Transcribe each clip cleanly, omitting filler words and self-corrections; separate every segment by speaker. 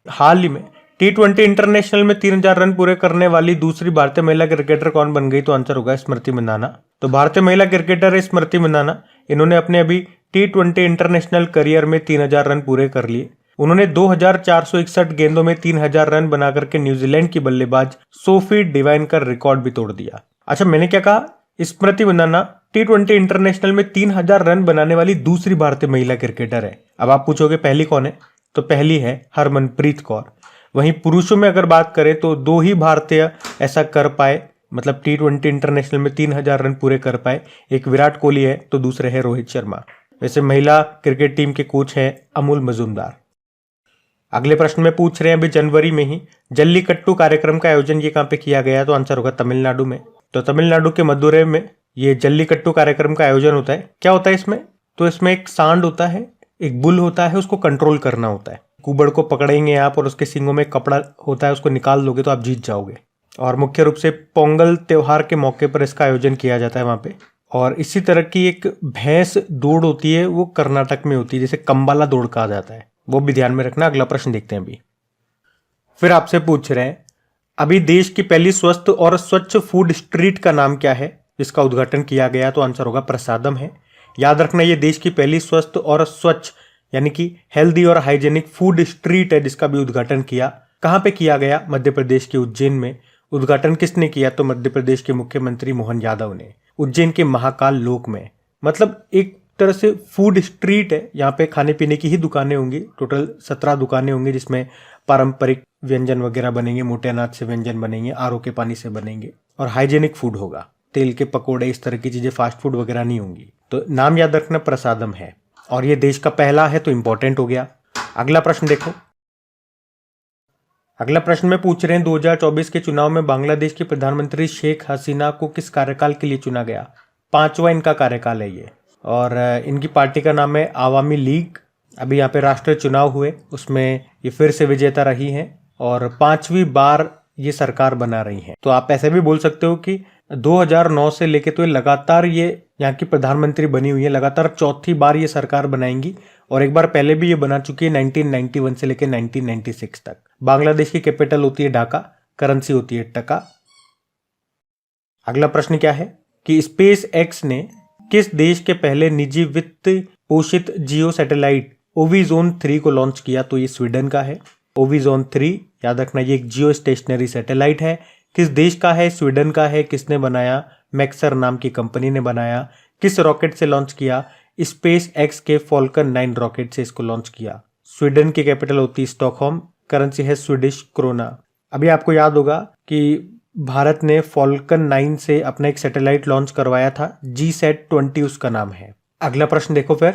Speaker 1: हाल ही में T20 international में 3000 run पूरे करने वाली दूसरी भारतीय महिला क्रिकेटर कौन बन गई? तो आंसर होगा स्मृति मंदाना। तो भारतीय महिला क्रिकेटर है स्मृति मंदाना। इन्होंने अपने अभी T20 इंटरनेशनल करियर में 3000 रन पूरे कर लिए। उन्होंने 2461 गेंदों में 3000 रन बनाकर के न्यूजीलैंड की बल्लेबाज सोफी डिवाइन का रिकॉर्ड भी तोड़ दिया। अच्छा, मैंने क्या कहा? स्मृति मंदाना T20 इंटरनेशनल में 3000 रन बनाने वाली दूसरी भारतीय महिला क्रिकेटर है। अब आप पूछोगे पहली कौन है? तो पहली है हरमनप्रीत कौर। वहीं पुरुषों में अगर बात करें तो दो ही भारतीय ऐसा कर पाए, मतलब T20 इंटरनेशनल में 3000 रन पूरे कर पाए। एक विराट कोहली है तो दूसरे है रोहित शर्मा। वैसे महिला क्रिकेट टीम के कोच हैं अमूल मजूमदार। अगले प्रश्न में पूछ रहे हैं अभी जनवरी में ही जल्लीकट्टू कार्यक्रम का आयोजन ये कहां पे किया गया? तो आंसर होगा तमिलनाडु में। तो तमिलनाडु के मदुरै में ये जल्लीकट्टू कार्यक्रम का आयोजन होता है। क्या होता है इसमें? तो इसमें एक सांड होता है, एक बुल होता है, उसको कंट्रोल करना होता है। कुबड़ को पकड़ेंगे आप और उसके सींगों में कपड़ा होता है, उसको निकाल दोगे तो आप जीत जाओगे। और मुख्य रूप से पोंगल त्योहार के मौके पर इसका आयोजन किया जाता है वहां पे। और इसी तरह की एक भैंस दौड़ होती है, वो कर्नाटक में होती है, जिसे कंबाला दौड़ कहा जाता है, वो भी ध्यान में रखना। अगला प्रश्न देखते हैं अभी। फिर आपसे पूछ रहे हैं अभी देश की पहली स्वस्थ और स्वच्छ फूड स्ट्रीट का नाम क्या है जिसका उद्घाटन किया गया? तो आंसर होगा प्रसादम है। याद रखना, ये देश की पहली स्वस्थ और स्वच्छ यानी कि हेल्दी और हाइजेनिक फूड स्ट्रीट है जिसका भी उद्घाटन किया। कहां पे किया गया? मध्य प्रदेश के उज्जैन में। उद्घाटन किसने किया? तो मध्य प्रदेश के मुख्यमंत्री मोहन यादव ने, उज्जैन के महाकाल लोक में। मतलब एक तरह से फूड स्ट्रीट है, यहाँ पे खाने पीने की ही दुकानें होंगी। टोटल 17 दुकानें होंगी जिसमें पारंपरिक व्यंजन वगैरह बनेंगे, मोटे अनाज से व्यंजन बनेंगे, आरओ के पानी से बनेंगे, और हाइजेनिक फूड होगा। तेल के पकोड़े, इस तरह की चीजें, फास्ट फूड वगैरह नहीं होंगी। तो नाम याद रखना प्रसादम है, और ये देश का पहला है तो इंपॉर्टेंट हो गया। अगला प्रश्न देखो। अगला प्रश्न में पूछ रहे हैं 2024 के चुनाव में बांग्लादेश की प्रधानमंत्री शेख हसीना को किस कार्यकाल के लिए चुना गया? 5वां इनका कार्यकाल है ये, और इनकी पार्टी का नाम है आवामी लीग। अभी यहाँ पे राष्ट्रीय चुनाव हुए, उसमें ये फिर से विजेता रही हैं और 5वीं बार ये सरकार बना रही हैं। तो आप ऐसे भी बोल सकते हो कि 2009 से लेके तो ये लगातार ये यहाँ की प्रधानमंत्री बनी हुई है, लगातार चौथी बार ये सरकार बनाएंगी। और एक बार पहले भी ये बना चुकी है 1991 से लेके 1996 तक। बांग्लादेश की कैपिटल होती है ढाका, करेंसी होती है टका। अगला प्रश्न क्या है कि स्पेस एक्स ने किस देश के पहले निजी वित्त पोषित जियो सैटेलाइट ओविजोन 3 को लॉन्च किया? तो ये स्वीडन का है। ओविजोन 3 याद रखना, ये एक जियो स्टेशनरी सैटेलाइट है। किस देश का है? स्वीडन का है। किसने बनाया? मैक्सर नाम की कंपनी ने बनाया। किस रॉकेट से लॉन्च किया? स्पेस एक्स के फॉल्कन 9 रॉकेट से इसको लॉन्च किया। स्वीडन की कैपिटल होती है स्टॉकहोम, करेंसी है स्वीडिश क्रोना। अभी आपको याद होगा कि भारत ने फॉल्कन 9 से अपना एक सैटेलाइट लॉन्च करवाया था, GSAT-20 उसका नाम है। अगला प्रश्न देखो फिर।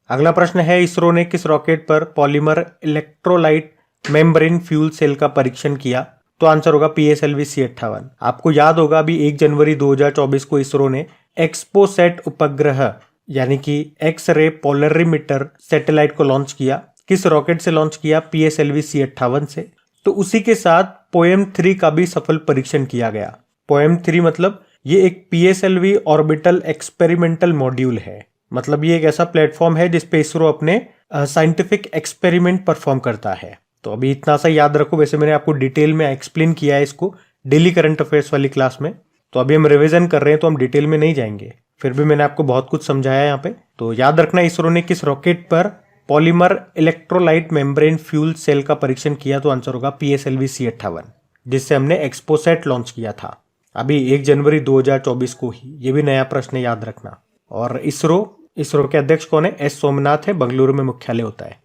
Speaker 1: अगला प्रश्न है इसरो ने किस रॉकेट पर polymer electrolyte membrane fuel cell का परीक्षण किया? तो आंसर होगा PSLV C58। आपको याद होगा अभी 1 जनवरी 2024 को इसरो ने एक्सपोसैट उपग्रह यानी कि एक्स रे पोलरिमीटर सैटेलाइट को लॉन्च किया। किस रॉकेट से लॉन्च किया? PSLV C58 से। तो उसी के साथ पोएम 3 का भी सफल परीक्षण किया गया। पोएम 3 मतलब ये एक PSLV ऑर्बिटल एक्सपेरिमेंटल मॉड्यूल है। मतलब ये एक ऐसा प्लेटफॉर्म है जिसपे इसरो अपने साइंटिफिक एक्सपेरिमेंट परफॉर्म करता है। तो अभी इतना सा याद रखो। वैसे मैंने आपको डिटेल में एक्सप्लेन किया है इसको डेली करंट अफेयर्स वाली क्लास में। तो अभी हम रिवीजन कर रहे हैं तो हम डिटेल में नहीं जाएंगे, फिर भी मैंने आपको बहुत कुछ समझाया यहाँ पे। तो याद रखना, इसरो ने किस रॉकेट पर polymer electrolyte membrane fuel cell का परीक्षण किया? तो आंसर होगा PSLV C58, जिससे हमने एक्सपोसैट लॉन्च किया था अभी 1 जनवरी 2024 को ही। ये भी नया प्रश्न याद रखना। और इसरो के अध्यक्ष कौन है? S सोमनाथ है, बंगलुरु में मुख्यालय होता है।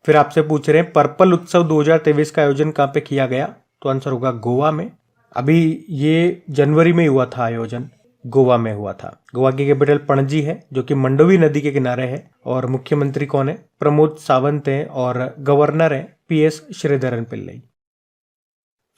Speaker 1: फिर आपसे पूछ रहे हैं पर्पल उत्सव 2023 का आयोजन कहां पे किया गया? तो आंसर होगा गोवा में। अभी ये जनवरी में हुआ था आयोजन, गोवा में हुआ था। गोवा की कैपिटल पणजी है जो कि मंडोवी नदी के किनारे है। और मुख्यमंत्री कौन है? प्रमोद सावंत हैं, और गवर्नर है PS श्रीधरन पिल्लई।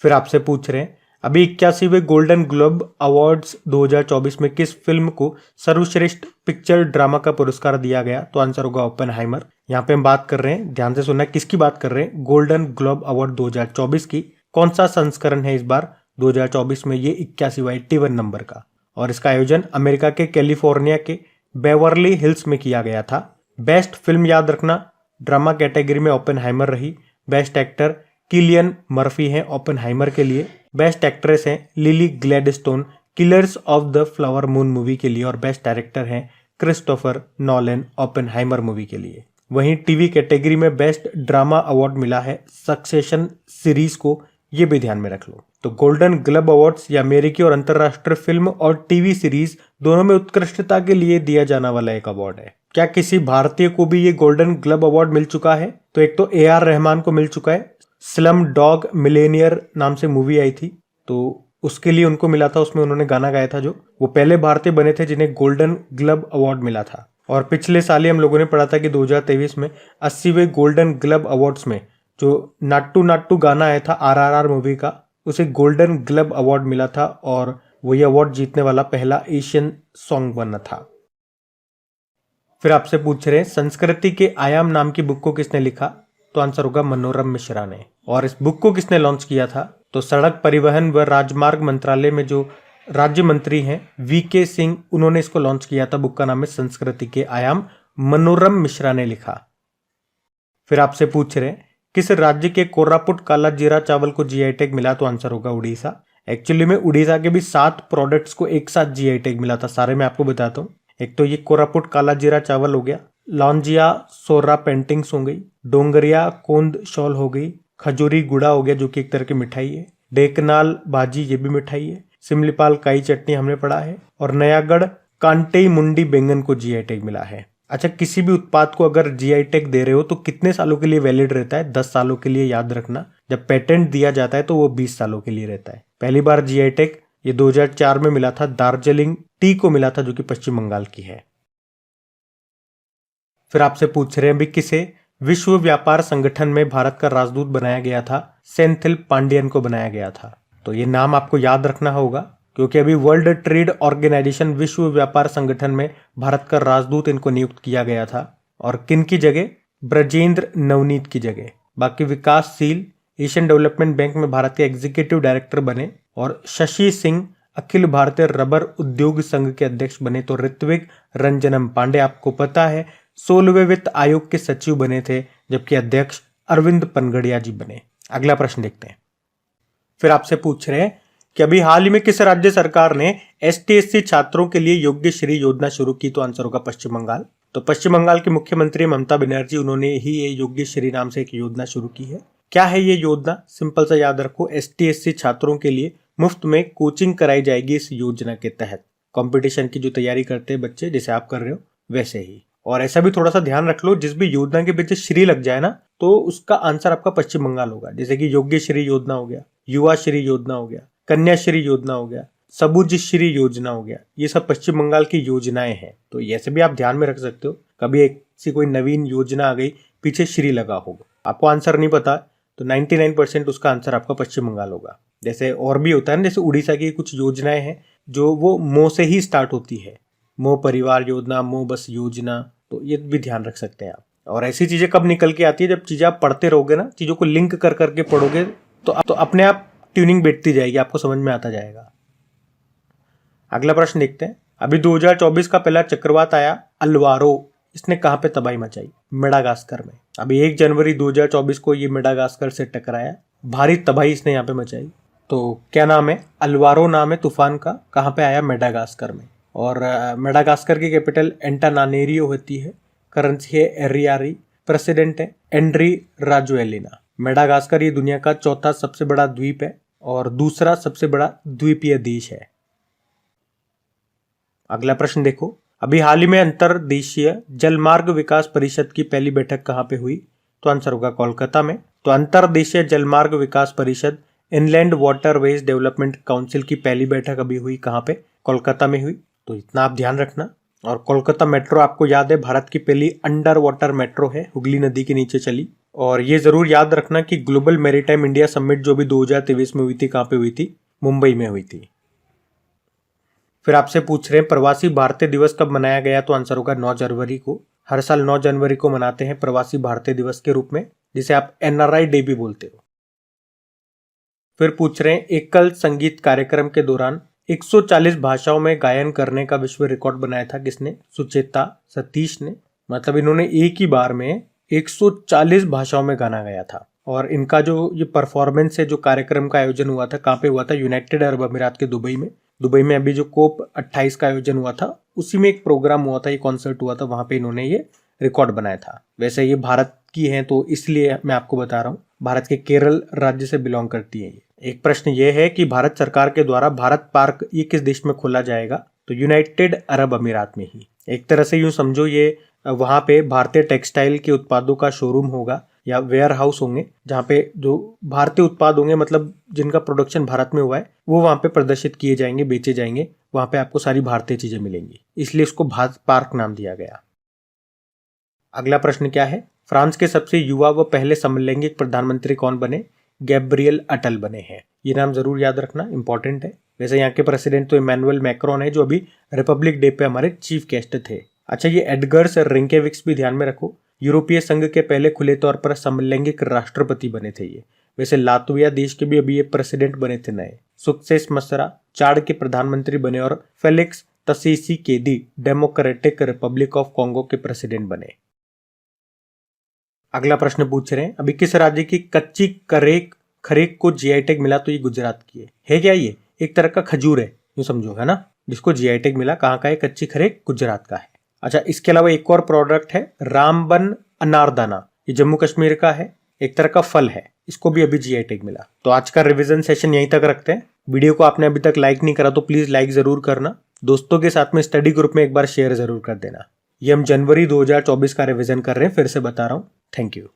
Speaker 1: फिर आपसे पूछ रहे हैं अभी 81वें गोल्डन ग्लोब अवार्ड्स 2024 में किस फिल्म को सर्वश्रेष्ठ पिक्चर ड्रामा का पुरस्कार दिया गया? तो आंसर होगा ओपेनहाइमर। यहाँ पे हम बात कर रहे हैं, ध्यान से सुनना, किसकी बात कर रहे हैं? गोल्डन ग्लोब अवार्ड 2024 की। कौन सा संस्करण है इस बार 2024 में? ये 81वां नंबर का। और इसका आयोजन अमेरिका के कैलिफोर्निया के बेवर्ली हिल्स में किया गया था। बेस्ट फिल्म याद रखना ड्रामा कैटेगरी में ओपेनहाइमर रही। बेस्ट एक्टर किलियन मर्फी हैं ओपेनहाइमर के लिए। बेस्ट एक्ट्रेस हैं lily Gladstone killers of the flower moon movie के लिए। और बेस्ट डायरेक्टर हैं क्रिस्टोफर नॉलन ओपेनहाइमर मूवी के लिए। वहीं टीवी कैटेगरी में बेस्ट ड्रामा अवार्ड मिला है सक्सेशन सीरीज को, ये भी ध्यान में रख लो। तो गोल्डन ग्लोब अवार्ड्स या अमेरिकी और अंतरराष्ट्रीय फिल्म और टीवी सीरीज दोनों में उत्कृष्टता के लिए दिया जाने वाला एक अवार्ड है। क्या किसी भारतीय को भी ये गोल्डन ग्लोब अवार्ड मिल चुका है? तो एक तो AR रहमान को मिल चुका है। स्लम डॉग मिलेनियर नाम से मूवी आई थी, तो उसके लिए उनको मिला था, उसमें उन्होंने गाना गाया था जो। वो पहले भारतीय बने थे जिन्हें गोल्डन ग्लोब अवार्ड मिला था। और पिछले साल ही हम लोगों ने पढ़ा था कि 2023 में 80वें गोल्डन ग्लोब अवार्ड्स में जो नाट्टू नाट्टू गाना आया था RRR मूवी का, उसे गोल्डन ग्लोब अवार्ड मिला था और वो ये अवार्ड जीतने वाला पहला एशियन सॉन्ग बना था। फिर आपसे पूछ रहे हैं संस्कृति के आयाम नाम की बुक को किसने लिखा? तो आंसर होगा मनोरम मिश्रा ने। और इस बुक को किसने लॉन्च किया था? तो सड़क परिवहन व राजमार्ग मंत्रालय में जो राज्य मंत्री हैं VK सिंह, उन्होंने इसको लॉन्च किया था। बुक का नाम है संस्कृति के आयाम, मनोरम मिश्रा ने लिखा। फिर आपसे पूछ रहे हैं किस राज्य के कोरापुट काला जीरा चावल को GI टैग मिला? तो आंसर होगा उड़ीसा। एक्चुअली में उड़ीसा के भी 7 प्रोडक्ट्स को एक साथ GI टैग मिला था, सारे मैं आपको बताता हूँ। एक तो ये कोरापुट काला जीरा चावल हो गया, लौंजिया सोरा पेंटिंग्स हो गई, डोंगरिया कोंद शॉल हो गई, खजूरी गुड़ा हो गया जो कि एक तरह की मिठाई है, डेकनाल भाजी ये भी मिठाई है, सिमलीपाल काई चटनी हमने पढ़ा है, और नयागढ़ कांटेई मुंडी बैंगन को GI टैग मिला है। अच्छा, किसी भी उत्पाद को अगर GI टैग दे रहे हो तो कितने सालों के लिए वैलिड रहता है? 10 सालों के लिए, याद रखना। जब पेटेंट दिया जाता है तो वो 20 सालों के लिए रहता है। पहली बार GI टैग ये 2004 में मिला था, दार्जिलिंग टी को मिला था जो कि पश्चिम बंगाल की है। फिर आपसे पूछ रहे हैं भी किसे विश्व व्यापार संगठन में भारत का राजदूत बनाया गया था? सेंथिल पांडियन को बनाया गया था। तो ये नाम आपको याद रखना होगा क्योंकि अभी वर्ल्ड ट्रेड ऑर्गेनाइजेशन विश्व व्यापार संगठन में भारत का राजदूत इनको नियुक्त किया गया था। और किन की जगह? ब्रजेंद्र नवनीत की जगह। बाकी विकासशील एशियन डेवलपमेंट बैंक में भारत के एग्जीक्यूटिव डायरेक्टर बने। और शशि सिंह अखिल भारतीय रबर उद्योग संघ के अध्यक्ष बने। तो ऋत्विक रंजनम पांडे आपको पता है 16वें वित्त आयोग के सचिव बने थे, जबकि अध्यक्ष अरविंद पनगड़िया जी बने। अगला प्रश्न देखते हैं। फिर आपसे पूछ रहे हैं कि अभी हाल ही में किस राज्य सरकार ने ST/SC छात्रों के लिए योग्य श्री योजना शुरू की? तो आंसर होगा पश्चिम बंगाल। तो पश्चिम बंगाल की मुख्यमंत्री ममता बनर्जी, उन्होंने ही ये योग्य श्री नाम से एक योजना शुरू की है। क्या है ये योजना? सिंपल सा याद रखो, ST/SC छात्रों के लिए मुफ्त में कोचिंग कराई जाएगी इस योजना के तहत। कंपटीशन की जो तैयारी करते हैं बच्चे, जैसे आप कर रहे हो वैसे ही। और ऐसा भी थोड़ा सा ध्यान रख लो, जिस भी योजना के पीछे श्री लग जाए ना, तो उसका आंसर आपका पश्चिम बंगाल होगा। जैसे कि योग्य श्री योजना हो गया, युवा श्री योजना हो गया, कन्या श्री योजना हो गया, सबुज श्री योजना हो गया, ये सब पश्चिम बंगाल की योजनाएं हैं। तो ऐसे भी आप ध्यान में रख सकते हो। कभी एक सी कोई नवीन योजना आ गई, पीछे श्री लगा होगा, आपको आंसर नहीं पता, तो 99% उसका आंसर आपका पश्चिम बंगाल होगा। जैसे और भी होता है ना, जैसे उड़ीसा की कुछ योजनाएं हैं जो वो मो से ही स्टार्ट होती है, मो परिवार योजना, मो बस योजना, तो ये भी ध्यान रख सकते हैं आप। और ऐसी चीजें कब निकल के आती है? जब चीजें आप पढ़ते रहोगे ना, चीजों को लिंक कर करके पढ़ोगे, तो अपने आप ट्यूनिंग बैठती जाएगी, आपको समझ में आता जाएगा। अगला प्रश्न देखते हैं। अभी 2024 का पहला चक्रवात आया अल्वारो, इसने कहां पे तबाही मचाई? मेडागास्कर में। अभी 1 जनवरी 2024 को ये मेडागास्कर से टकराया, भारी तबाही इसने यहाँ पे मचाई। तो क्या नाम है? अल्वारो नाम है तूफान का। कहाँ पे आया? मेडागास्कर में। और मेडागास्कर की कैपिटल एंटानानेरियो होती है, करेंसी है एरियारी, प्रेसिडेंट है एंड्री राजोएलिना। मेडागास्कर ये दुनिया का चौथा सबसे बड़ा द्वीप है और दूसरा सबसे बड़ा द्वीपीय देश है। अगला प्रश्न देखो। अभी हाल ही में अंतरदेशीय जलमार्ग विकास परिषद की पहली बैठक कहाँ पे हुई? तो आंसर होगा कोलकाता में। तो अंतरदेशीय जलमार्ग विकास परिषद इनलैंड वाटरवेज डेवलपमेंट काउंसिल की पहली बैठक अभी हुई कहाँ पे? कोलकाता में हुई। तो इतना आप ध्यान रखना। और कोलकाता मेट्रो आपको याद है भारत की पहली अंडर वाटर मेट्रो है, हुगली नदी के नीचे चली। और ये जरूर याद रखना कि ग्लोबल मैरीटाइम इंडिया समिट जो भी 2023 में हुई थी, कहाँ पे हुई थी? मुंबई में हुई थी। फिर आपसे पूछ रहे हैं प्रवासी भारतीय दिवस कब मनाया गया? तो आंसर होगा 9 जनवरी को। हर साल 9 जनवरी को मनाते हैं प्रवासी भारतीय दिवस के रूप में, जिसे आप NRI डे भी बोलते हो। फिर पूछ रहे हैं एकल संगीत कार्यक्रम के दौरान 140 भाषाओं में गायन करने का विश्व रिकॉर्ड बनाया था किसने? सुचेता सतीश ने। मतलब इन्होंने एक ही बार में 140 भाषाओं में गाना गया था। और इनका जो ये परफॉर्मेंस है, जो कार्यक्रम का आयोजन हुआ था, कहाँ पे हुआ था? यूनाइटेड अरब अमीरात के दुबई में अभी जो कोप 28 का आयोजन हुआ था, उसी में एक प्रोग्राम हुआ था, ये कॉन्सर्ट हुआ था, वहां पे इन्होंने ये रिकॉर्ड बनाया था। वैसे ये भारत की हैं तो इसलिए मैं आपको बता रहा हूँ, भारत के केरल राज्य से बिलोंग करती है ये। एक प्रश्न ये है कि भारत सरकार के द्वारा भारत पार्क ये किस देश में खोला जाएगा? तो यूनाइटेड अरब अमीरात में ही। एक तरह से यूं समझो, ये वहां पे भारतीय टेक्सटाइल के उत्पादों का शोरूम होगा या वेयर हाउस होंगे, जहाँ पे जो भारतीय उत्पाद होंगे, मतलब जिनका प्रोडक्शन भारत में हुआ है, वो वहां पे प्रदर्शित किए जाएंगे, बेचे जाएंगे। वहां पे आपको सारी भारतीय चीजें मिलेंगी, इसलिए इसको भारत पार्क नाम दिया गया। अगला प्रश्न क्या है? फ्रांस के सबसे युवा व पहले समलैंगिक प्रधानमंत्री कौन बने? गैब्रियल अटल बने हैं। ये नाम जरूर याद रखना, इंपॉर्टेंट है। वैसे यहाँ के प्रेसिडेंट तो इमैनुअल मैक्रोन है, जो अभी रिपब्लिक डे पे हमारे चीफ गेस्ट थे। अच्छा, ये एडगर्स रिंकेविक्स भी ध्यान में रखो। यूरोपीय संघ के पहले खुले तौर पर समलैंगिक राष्ट्रपति बने थे ये। वैसे लातविया देश के भी अभी ये प्रेसिडेंट बने थे नए। सुक्सेस मसरा चाड के प्रधानमंत्री बने और Felix Tshisekedi Democratic Republic of Congo के प्रेसिडेंट बने। अगला प्रश्न पूछ रहे हैं, अभी किस राज्य की कच्ची खरेक को जीआई टैग मिला? तो ये गुजरात की है क्या? ये एक तरह का खजूर है, यूं समझो, है ना, जिसको जीआई टैग मिला। कहाँ का है? कच्ची खरेक गुजरात का है। अच्छा, इसके अलावा एक और प्रोडक्ट है रामबन अनारदाना, ये जम्मू कश्मीर का है, एक तरह का फल है, इसको भी अभी जीआई टैग मिला। तो आज का रिवीजन सेशन यहीं तक रखते हैं। वीडियो को आपने अभी तक लाइक नहीं करा तो प्लीज लाइक जरूर करना। दोस्तों के साथ में स्टडी ग्रुप में एक बार शेयर जरूर कर देना। ये हम जनवरी 2024 का रिवीजन कर रहे हैं, फिर से बता रहा हूँ। Thank you.